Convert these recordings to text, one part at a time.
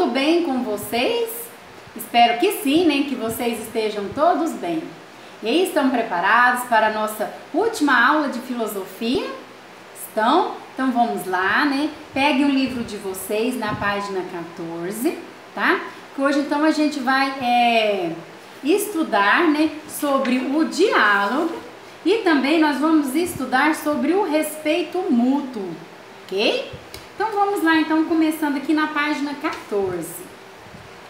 Tudo bem com vocês? Espero que sim, né? Que vocês estejam todos bem. E aí, estão preparados para a nossa última aula de filosofia? Estão? Então vamos lá, né? Pegue um livro de vocês na página 14, tá? Que hoje então a gente vai estudar, né, sobre o diálogo e também nós vamos estudar sobre o respeito mútuo, ok? Então vamos lá, então, começando aqui na página 14.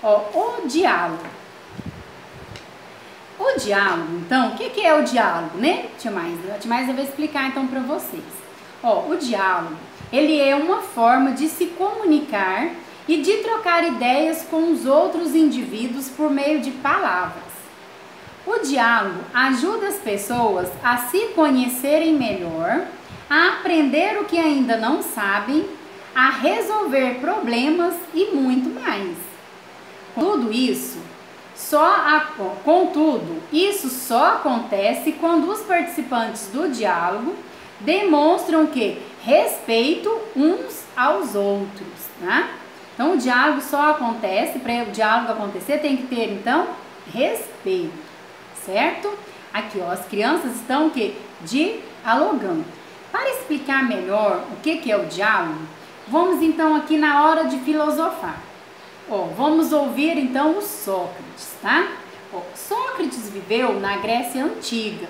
Ó, o diálogo. O diálogo, então, o que é o diálogo, né? Tia Mais eu vou explicar então para vocês. Ó, o diálogo, ele é uma forma de se comunicar e de trocar ideias com os outros indivíduos por meio de palavras. O diálogo ajuda as pessoas a se conhecerem melhor, a aprender o que ainda não sabem, a resolver problemas e muito mais. Contudo, isso só acontece quando os participantes do diálogo demonstram que respeito uns aos outros, tá? Então o diálogo só acontece, para o diálogo acontecer tem que ter então respeito, certo? Aqui, ó, as crianças estão o quê? Dialogando. Para explicar melhor o que é o diálogo, vamos então aqui na hora de filosofar. Ó, vamos ouvir então o Sócrates, tá? Ó, Sócrates viveu na Grécia Antiga,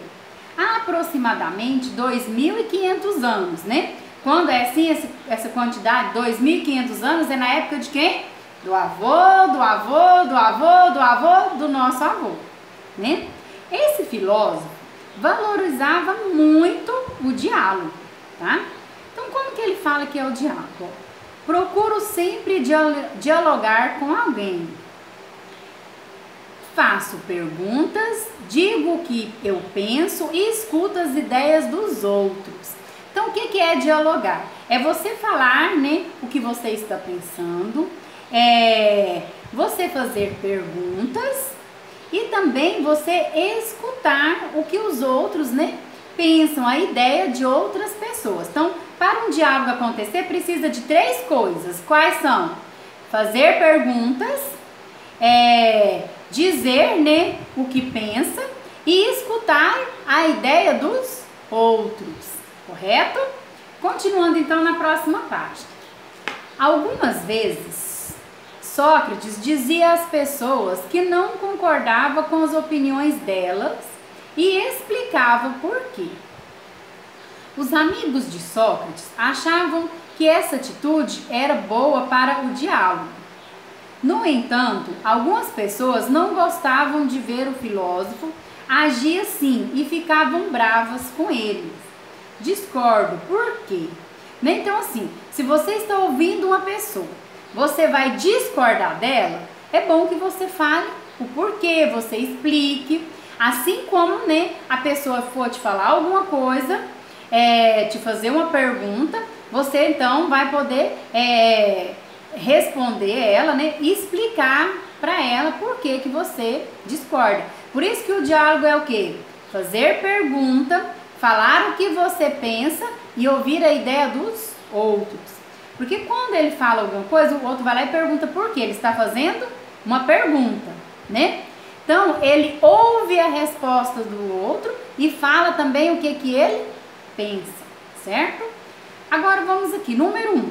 há aproximadamente 2.500 anos, né? Quando é assim, essa quantidade, 2.500 anos, é na época de quem? Do avô, do avô, do avô, do avô, do nosso avô, né? Esse filósofo valorizava muito o diálogo, tá? Então, como que ele fala que é o diálogo? Procuro sempre dialogar com alguém. Faço perguntas, digo o que eu penso e escuto as ideias dos outros. Então, o que é dialogar? É você falar, né, o que você está pensando, você fazer perguntas e também você escutar o que os outros, né, pensam, a ideia de outras pessoas. Então, para um diálogo acontecer, precisa de 3 coisas. Quais são? Fazer perguntas, dizer, né, o que pensa e escutar a ideia dos outros, correto? Continuando então na próxima página. Algumas vezes, Sócrates dizia às pessoas que não concordava com as opiniões delas e explicava por quê. Os amigos de Sócrates achavam que essa atitude era boa para o diálogo. No entanto, algumas pessoas não gostavam de ver o filósofo agir assim e ficavam bravas com ele. Discordo, por quê? Então assim, se você está ouvindo uma pessoa, você vai discordar dela, é bom que você fale o porquê, você explique, assim como, né, a pessoa for te falar alguma coisa, te fazer uma pergunta, você então vai poder responder ela, né, e explicar para ela por que você discorda. Por isso que o diálogo é o quê? Fazer pergunta, falar o que você pensa e ouvir a ideia dos outros. Porque quando ele fala alguma coisa, o outro vai lá e pergunta por quê. Ele está fazendo uma pergunta, né? Então, ele ouve a resposta do outro e fala também o que ele pensa, certo? Agora vamos aqui, número 1.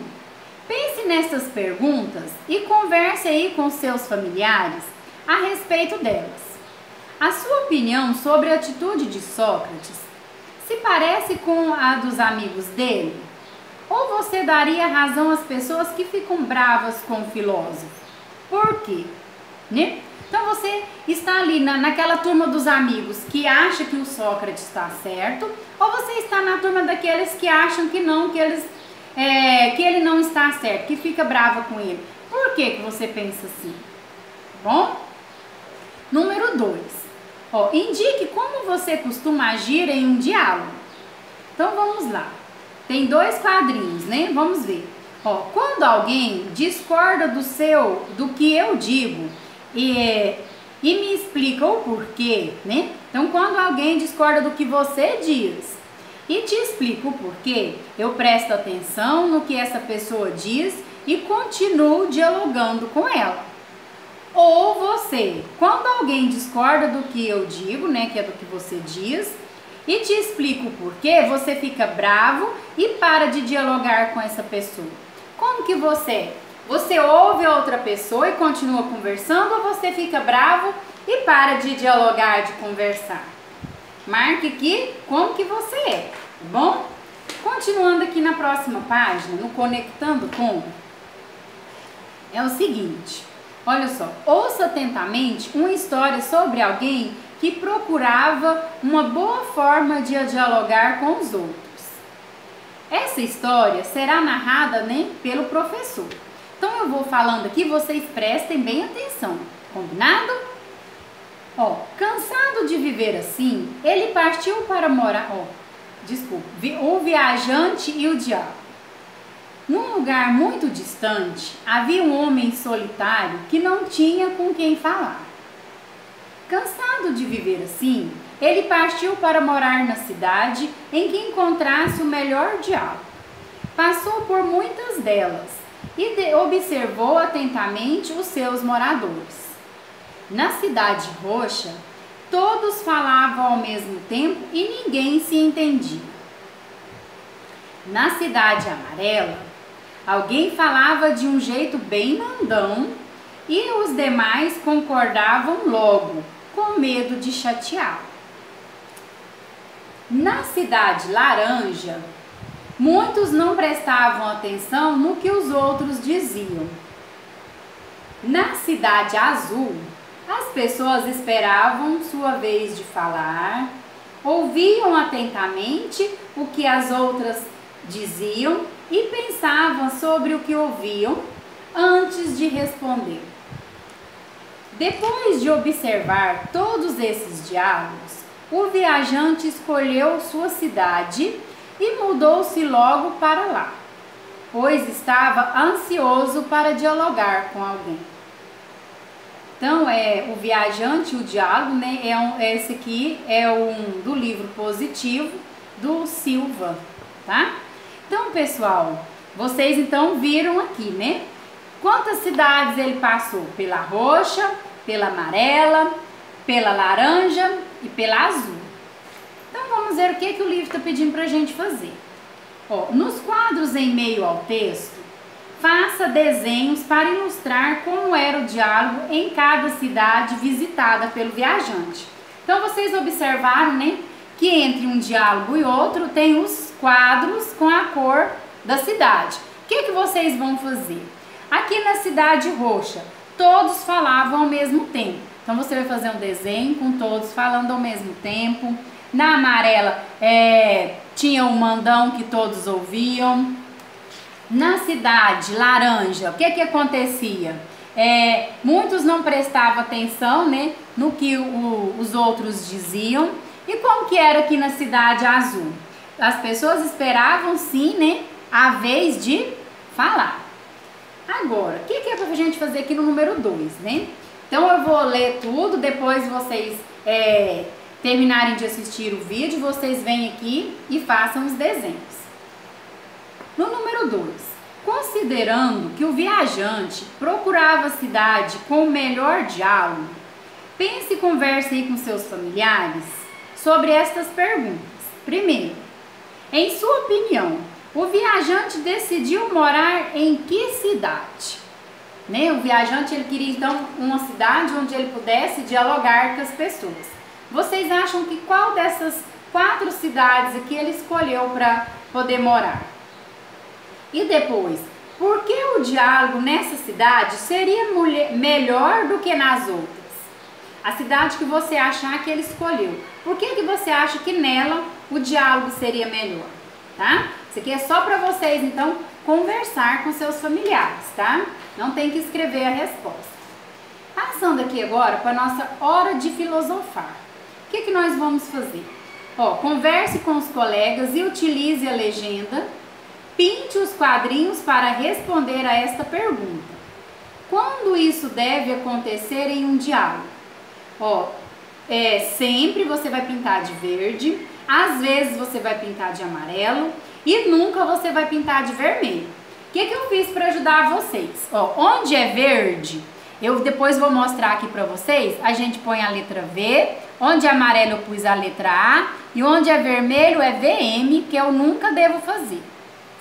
Pense nessas perguntas e converse aí com seus familiares a respeito delas. A sua opinião sobre a atitude de Sócrates se parece com a dos amigos dele? Ou você daria razão às pessoas que ficam bravas com o filósofo? Por quê? Né? Então você está ali naquela turma dos amigos que acha que o Sócrates está certo, ou você está na turma daqueles que acham que não, que ele não está certo, que fica brava com ele. Por que você pensa assim? Bom? Número 2. Indique como você costuma agir em um diálogo. Então vamos lá. Tem 2 quadrinhos, né? Vamos ver. Quando alguém discorda do que eu digo e me explica o porquê, né? Então, quando alguém discorda do que você diz e te explica o porquê, eu presto atenção no que essa pessoa diz e continuo dialogando com ela. Ou você, quando alguém discorda do que eu digo, né, que é do que você diz, e te explico o porquê, você fica bravo e para de dialogar com essa pessoa. Como que você? Você ouve a outra pessoa e continua conversando, ou você fica bravo e para de dialogar, de conversar? Marque aqui como que você é, tá bom? Continuando aqui na próxima página, no Conectando Com, é o seguinte, olha só, ouça atentamente uma história sobre alguém que procurava uma boa forma de dialogar com os outros. Essa história será narrada, né, pelo professor. Então eu vou falando aqui, vocês prestem bem atenção, combinado? Ó, cansado de viver assim, ele partiu para morar, o viajante e o diabo. Num lugar muito distante, havia um homem solitário que não tinha com quem falar. Cansado de viver assim, ele partiu para morar na cidade em que encontrasse o melhor diálogo. Passou por muitas delas e observou atentamente os seus moradores. Na cidade roxa, todos falavam ao mesmo tempo e ninguém se entendia. Na cidade amarela, alguém falava de um jeito bem mandão e os demais concordavam logo, com medo de chateá-lo. Na cidade laranja, muitos não prestavam atenção no que os outros diziam. Na cidade azul, as pessoas esperavam sua vez de falar, ouviam atentamente o que as outras diziam e pensavam sobre o que ouviam antes de responder. Depois de observar todos esses diálogos, o viajante escolheu sua cidade e mudou-se logo para lá, pois estava ansioso para dialogar com alguém. Então, o viajante, o diálogo, né? Esse aqui é do livro Positivo, do Silva, tá? Então, pessoal, vocês então viram aqui, né? Quantas cidades ele passou? Pela roxa, pela amarela, pela laranja e pela azul. Então, vamos ver o que o livro está pedindo para a gente fazer. Ó, nos quadros em meio ao texto, faça desenhos para ilustrar como era o diálogo em cada cidade visitada pelo viajante. Então, vocês observaram, né, que entre um diálogo e outro tem os quadros com a cor da cidade. O que vocês vão fazer? Aqui na cidade roxa, todos falavam ao mesmo tempo. Então, você vai fazer um desenho com todos falando ao mesmo tempo. Na amarela, tinha um mandão que todos ouviam. Na cidade laranja, o que acontecia? Muitos não prestavam atenção, né, no que os outros diziam. E como que era aqui na cidade azul? As pessoas esperavam sim, né, a vez de falar. Agora, o que é pra gente fazer aqui no número 2, né? Então eu vou ler tudo, depois vocês terminarem de assistir o vídeo, vocês vêm aqui e façam os desenhos. No número 2, considerando que o viajante procurava a cidade com o melhor diálogo, pense e converse aí com seus familiares sobre estas perguntas. Primeiro, em sua opinião, o viajante decidiu morar em que cidade? Né? O viajante ele queria então uma cidade onde ele pudesse dialogar com as pessoas. Vocês acham que qual dessas 4 cidades aqui ele escolheu para poder morar? E depois, por que o diálogo nessa cidade seria melhor do que nas outras? A cidade que você achar que ele escolheu, por que você acha que nela o diálogo seria melhor? Tá? Isso aqui é só para vocês então conversar com seus familiares, tá? Não tem que escrever a resposta. Passando aqui agora para a nossa hora de filosofar. O que nós vamos fazer? Ó, converse com os colegas e utilize a legenda. Pinte os quadrinhos para responder a esta pergunta. Quando isso deve acontecer em um diálogo? Ó, sempre você vai pintar de verde, às vezes você vai pintar de amarelo e nunca você vai pintar de vermelho. que eu fiz para ajudar vocês? Ó, onde é verde, eu depois vou mostrar aqui para vocês, a gente põe a letra V, onde é amarelo eu pus a letra A, e onde é vermelho é VM, que eu nunca devo fazer,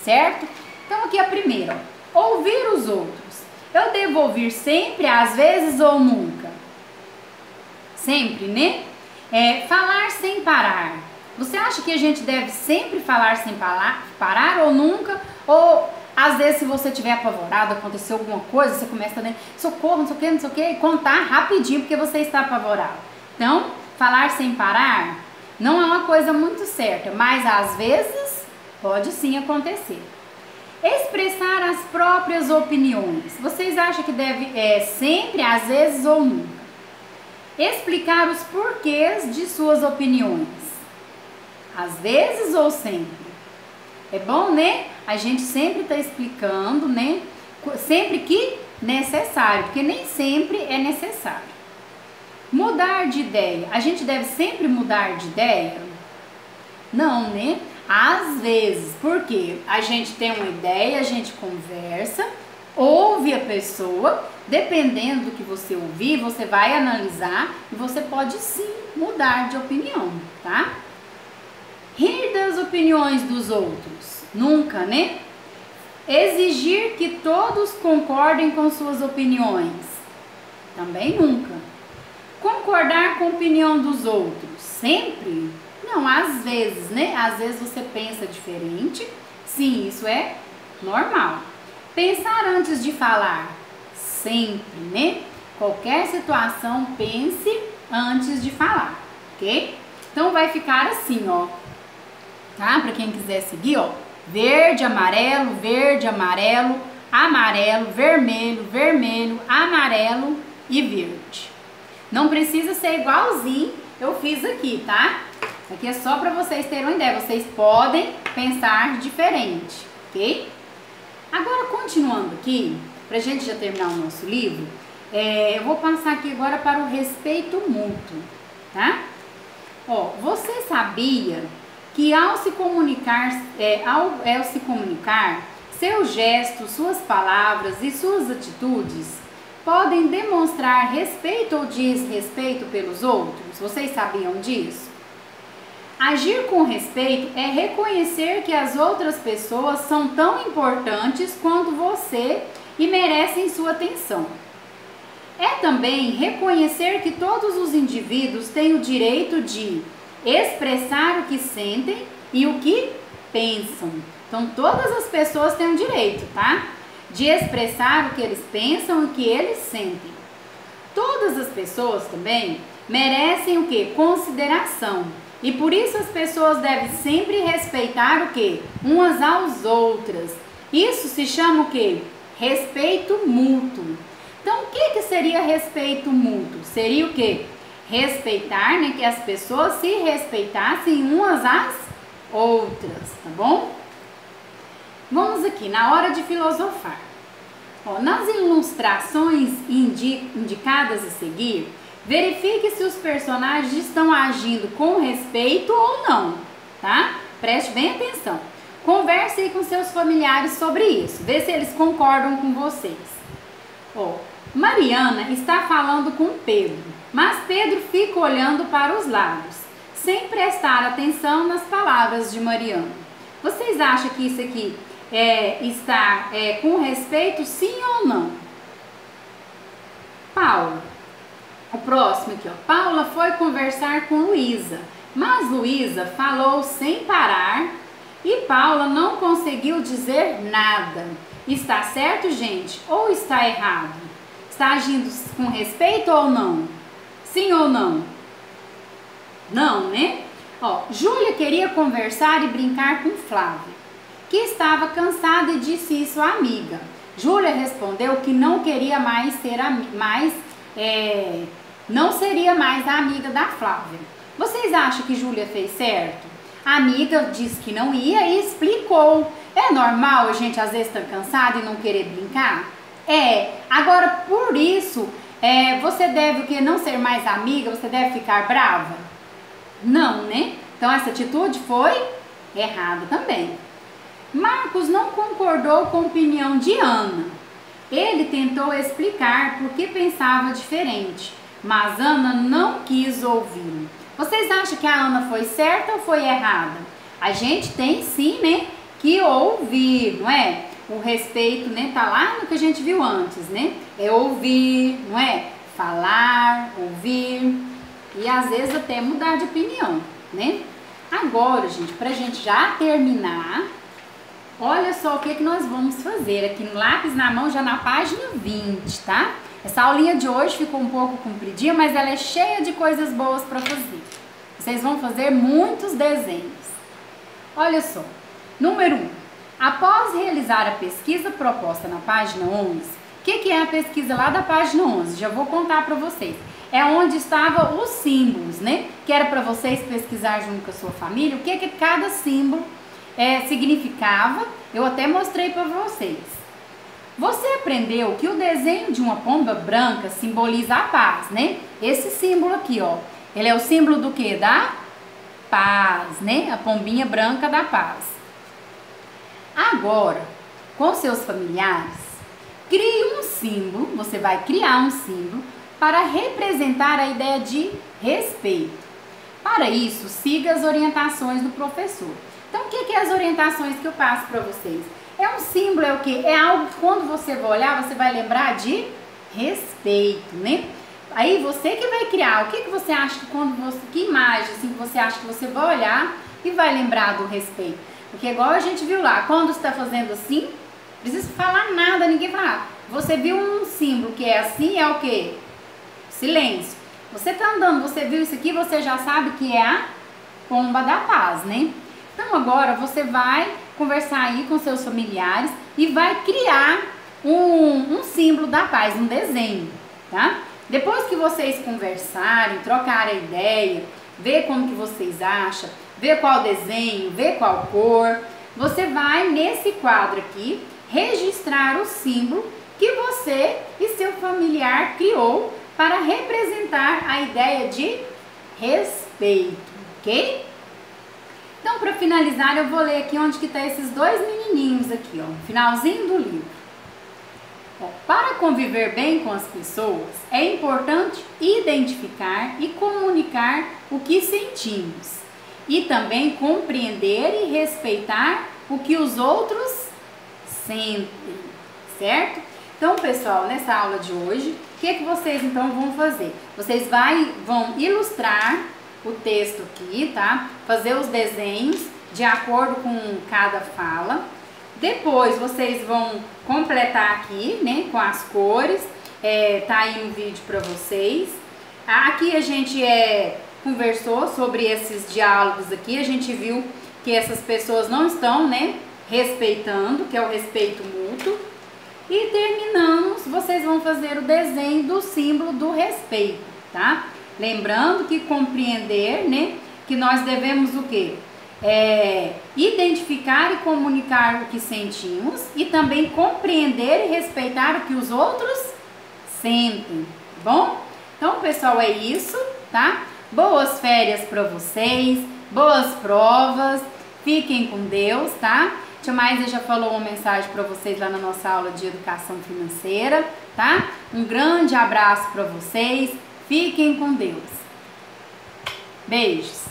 certo? Então aqui a primeira, ó, ouvir os outros. Eu devo ouvir sempre, às vezes ou nunca? Sempre, né? Falar sem parar. Você acha que a gente deve sempre falar sem parar ou nunca? Ou às vezes se você estiver apavorado, aconteceu alguma coisa, você começa a dizer socorro, não sei o que, não sei o que, e contar rapidinho porque você está apavorado. Então, falar sem parar não é uma coisa muito certa, mas às vezes pode sim acontecer. Expressar as próprias opiniões. Vocês acham que deve sempre, às vezes ou nunca? Explicar os porquês de suas opiniões. Às vezes ou sempre? É bom, né? A gente sempre está explicando, né? Sempre que necessário, porque nem sempre é necessário. Mudar de ideia. A gente deve sempre mudar de ideia? Não, né? Às vezes, porque a gente tem uma ideia, a gente conversa, ouve a pessoa, dependendo do que você ouvir, você vai analisar e você pode sim mudar de opinião, tá? Rir das opiniões dos outros, nunca, né? Exigir que todos concordem com suas opiniões, também nunca. Concordar com a opinião dos outros, sempre? Não, às vezes, né? Às vezes você pensa diferente, sim, isso é normal. Pensar antes de falar, sempre, né? Qualquer situação, pense antes de falar, ok? Então vai ficar assim, ó, tá? Para quem quiser seguir, ó, verde, amarelo, amarelo, vermelho, vermelho, amarelo e verde. Não precisa ser igualzinho eu fiz aqui, tá? Aqui é só para vocês terem uma ideia, vocês podem pensar diferente, ok? Agora, continuando aqui, pra gente já terminar o nosso livro, eu vou passar aqui agora para o respeito mútuo, tá? Ó, você sabia que ao se comunicar, seus gestos, suas palavras e suas atitudes podem demonstrar respeito ou desrespeito pelos outros? Vocês sabiam disso? Agir com respeito é reconhecer que as outras pessoas são tão importantes quanto você e merecem sua atenção. É também reconhecer que todos os indivíduos têm o direito de expressar o que sentem e o que pensam. Então, todas as pessoas têm o direito, tá? De expressar o que eles pensam e o que eles sentem. Todas as pessoas também merecem o que? Consideração. E por isso as pessoas devem sempre respeitar o que? Umas às outras. Isso se chama o que? Respeito mútuo. Então, o que seria respeito mútuo? Seria o que? Respeitar, né? Que as pessoas se respeitassem umas às outras, tá bom? Vamos aqui, na hora de filosofar. Ó, nas ilustrações indicadas a seguir, verifique se os personagens estão agindo com respeito ou não, tá? Preste bem atenção. Converse aí com seus familiares sobre isso. Vê se eles concordam com vocês. Ó, Mariana está falando com Pedro, mas Pedro fica olhando para os lados, sem prestar atenção nas palavras de Mariana. Vocês acham que isso aqui está com respeito, sim ou não? Paula. O próximo aqui, ó. Paula foi conversar com Luísa, mas Luísa falou sem parar e Paula não conseguiu dizer nada. Está certo, gente? Ou está errado? Está agindo com respeito ou não? Sim ou não? Não, né? Ó, Júlia queria conversar e brincar com Flávia, que estava cansada e disse isso à amiga. Júlia respondeu que não queria mais ser não seria mais a amiga da Flávia. Vocês acham que Júlia fez certo? A amiga disse que não ia e explicou. É normal a gente às vezes estar cansado e não querer brincar? Agora por isso, você deve o quê? Não ser mais amiga, você deve ficar brava? Não, né? Então essa atitude foi errada também. Marcos não concordou com a opinião de Ana. Ele tentou explicar por que pensava diferente, mas Ana não quis ouvi-lo. Vocês acham que a Ana foi certa ou foi errada? A gente tem sim, né, que ouvir, não é? O respeito, né, tá lá no que a gente viu antes, né? É ouvir, não é? Falar, ouvir e às vezes até mudar de opinião, né? Agora, gente, pra gente já terminar, olha só o que nós vamos fazer aqui no lápis na mão, já na página 20, tá? Essa aulinha de hoje ficou um pouco compridinha, mas ela é cheia de coisas boas para fazer. Vocês vão fazer muitos desenhos. Olha só, número 1. Após realizar a pesquisa proposta na página 11, o que é a pesquisa lá da página 11? Já vou contar para vocês. É onde estavam os símbolos, né? Que era para vocês pesquisar junto com a sua família, o que cada símbolo significava. Eu até mostrei para vocês. Você aprendeu que o desenho de uma pomba branca simboliza a paz, né? Esse símbolo aqui, ó, ele é o símbolo do quê? Da paz, né? A pombinha branca da paz. Agora, com seus familiares, crie um símbolo, você vai criar um símbolo para representar a ideia de respeito. Para isso, siga as orientações do professor. Então, o que é as orientações que eu passo para vocês? É um símbolo, é o quê? É algo que quando você vai olhar, você vai lembrar de respeito, né? Aí você que vai criar, o que você acha que quando você, que imagem assim que você acha que você vai olhar e vai lembrar do respeito? Porque igual a gente viu lá, quando você está fazendo assim, não precisa falar nada, ninguém fala. Você viu um símbolo que é assim, é o quê? Silêncio. Você está andando, você viu isso aqui, você já sabe que é a pomba da paz, né? Então agora você vai conversar aí com seus familiares e vai criar um símbolo da paz, um desenho, tá? Depois que vocês conversarem, trocarem ideia, ver como que vocês acham, ver qual desenho, ver qual cor, você vai nesse quadro aqui registrar o símbolo que você e seu familiar criou para representar a ideia de respeito, ok? Então, para finalizar, eu vou ler aqui onde que tá esses dois menininhos aqui, ó, no finalzinho do livro. Ó, para conviver bem com as pessoas, é importante identificar e comunicar o que sentimos e também compreender e respeitar o que os outros sentem, certo? Então, pessoal, nessa aula de hoje, o que vocês então vão fazer? Vocês vão ilustrar o texto aqui, tá? Fazer os desenhos de acordo com cada fala. Depois vocês vão completar aqui, né, com as cores. Tá aí um vídeo para vocês. Aqui a gente conversou sobre esses diálogos aqui. A gente viu que essas pessoas não estão, né, respeitando, que é o respeito mútuo. E terminamos, vocês vão fazer o desenho do símbolo do respeito, tá? Lembrando que compreender, né, que nós devemos o quê? Identificar e comunicar o que sentimos e também compreender e respeitar o que os outros sentem, tá bom? Então, pessoal, é isso, tá? Boas férias para vocês, boas provas, fiquem com Deus, tá? Tia Maísa já falou uma mensagem para vocês lá na nossa aula de educação financeira, tá? Um grande abraço para vocês. Fiquem com Deus. Beijos.